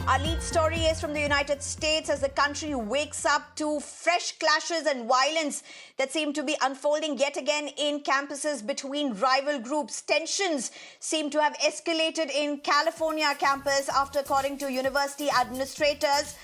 Our lead story is from the United States as the country wakes up to fresh clashes and violence that seem to be unfolding yet again in campuses between rival groups. Tensions seem to have escalated in California campus after, according to university administrators,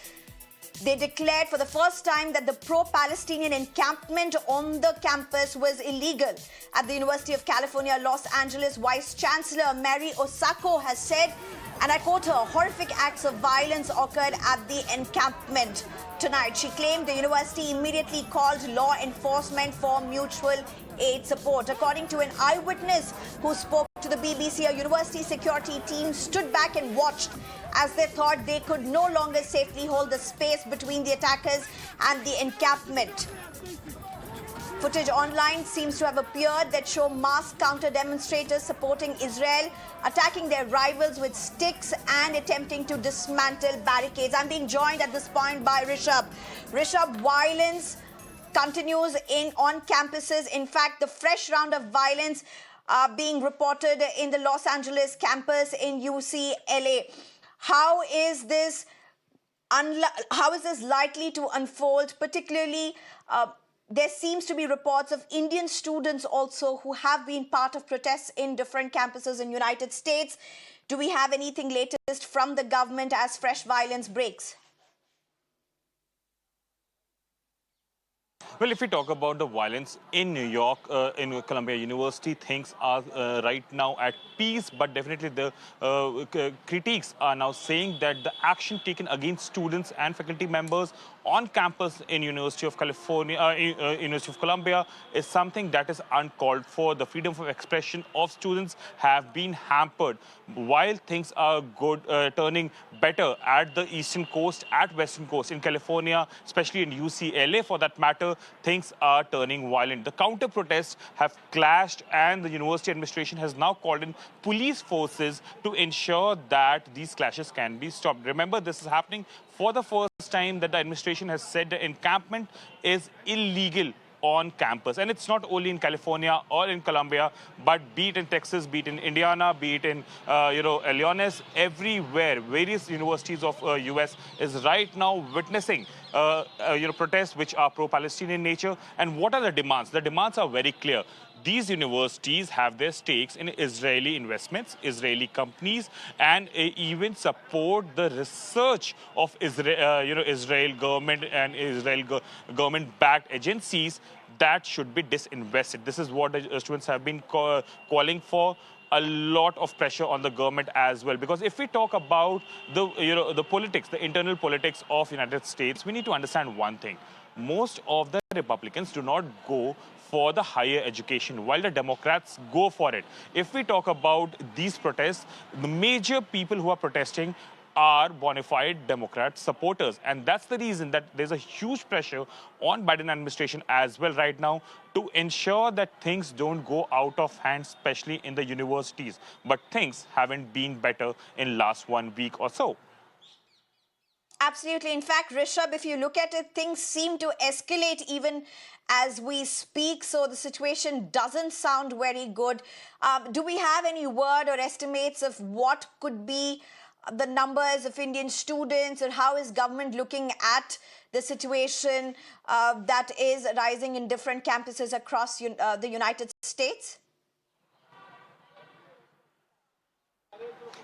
they declared for the first time that the pro-Palestinian encampment on the campus was illegal. At the University of California, Los Angeles Vice Chancellor Mary Osako has said, and I quote her, horrific acts of violence occurred at the encampment tonight. She claimed the university immediately called law enforcement for mutual aid support. According to an eyewitness who spoke to the BBC, a university security team stood back and watched as they thought they could no longer safely hold the space between the attackers and the encampment. Footage online seems to have appeared that show masked counter-demonstrators supporting Israel, attacking their rivals with sticks and attempting to dismantle barricades. I'm being joined at this point by Rishabh. Rishabh, violence continues on campuses. In fact, the fresh round of violence being reported in the Los Angeles campus in UCLA. How is this likely to unfold? Particularly, there seems to be reports of Indian students also who have been part of protests in different campuses in the United States. Do we have anything latest from the government as fresh violence breaks? Well, if we talk about the violence in New York, in Columbia University, things are right now at peace, but definitely the critics are now saying that the action taken against students and faculty members on campus in University of University of Columbia is something that is uncalled for. The freedom of expression of students have been hampered. While things are good, turning better at the eastern coast, at western coast, in California, especially in UCLA for that matter, things are turning violent. The counter protests have clashed, and the university administration has now called in police forces to ensure that these clashes can be stopped. Remember, this is happening for the first time that the administration has said the encampment is illegal on campus. And it's not only in California or in Columbia, but be it in Texas, be it in Indiana, be it in Illinois, everywhere, various universities of US is right now witnessing protests which are pro-Palestinian in nature. And what are the demands? The demands are very clear. These universities have their stakes in Israeli investments, Israeli companies, and even support the research of Israel government and Israel government-backed agencies that should be disinvested. This is what the students have been calling for. A lot of pressure on the government as well, because if we talk about the politics, the internal politics of United States, we need to understand one thing. Most of the Republicans do not go for the higher education, while the Democrats go for it. If we talk about these protests, the major people who are protesting are bona fide Democrat supporters. And that's the reason that there's a huge pressure on Biden administration as well right now to ensure that things don't go out of hand, especially in the universities. But things haven't been better in last 1 week or so. Absolutely. In fact, Rishabh, if you look at it, things seem to escalate even as we speak. So the situation doesn't sound very good. Do we have any word or estimates of what could be the numbers of Indian students, or how is government looking at the situation that is rising in different campuses across the United States?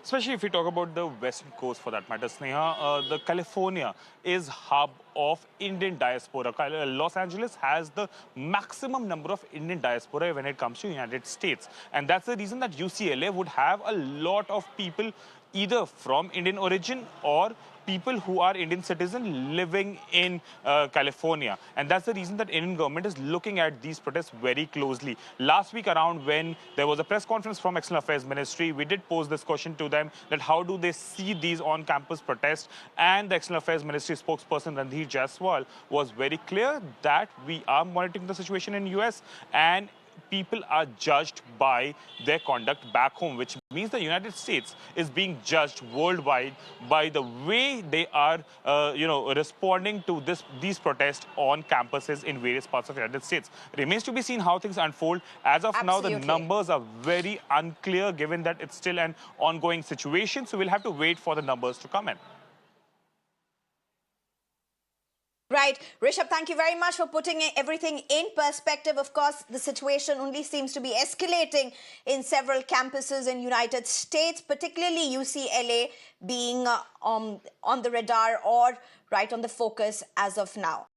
Especially if we talk about the western coast for that matter, Sneha, the California is hub of Indian diaspora. Los Angeles has the maximum number of Indian diaspora when it comes to United States. And that's the reason that UCLA would have a lot of people either from Indian origin or people who are Indian citizens living in California. And that's the reason that Indian government is looking at these protests very closely. Last week around, when there was a press conference from External Affairs Ministry, we did pose this question to them, that how do they see these on-campus protests? And the External Affairs Ministry spokesperson Ranveer Jaiswal was very clear that we are monitoring the situation in US, and people are judged by their conduct back home, which means the United States is being judged worldwide by the way they are, responding to these protests on campuses in various parts of the United States. Remains to be seen how things unfold. As of now, the numbers are very unclear, given that it's still an ongoing situation. So we'll have to wait for the numbers to come in. Right. Rishabh, thank you very much for putting everything in perspective. Of course, the situation only seems to be escalating in several campuses in United States, particularly UCLA being on the radar or right on the focus as of now.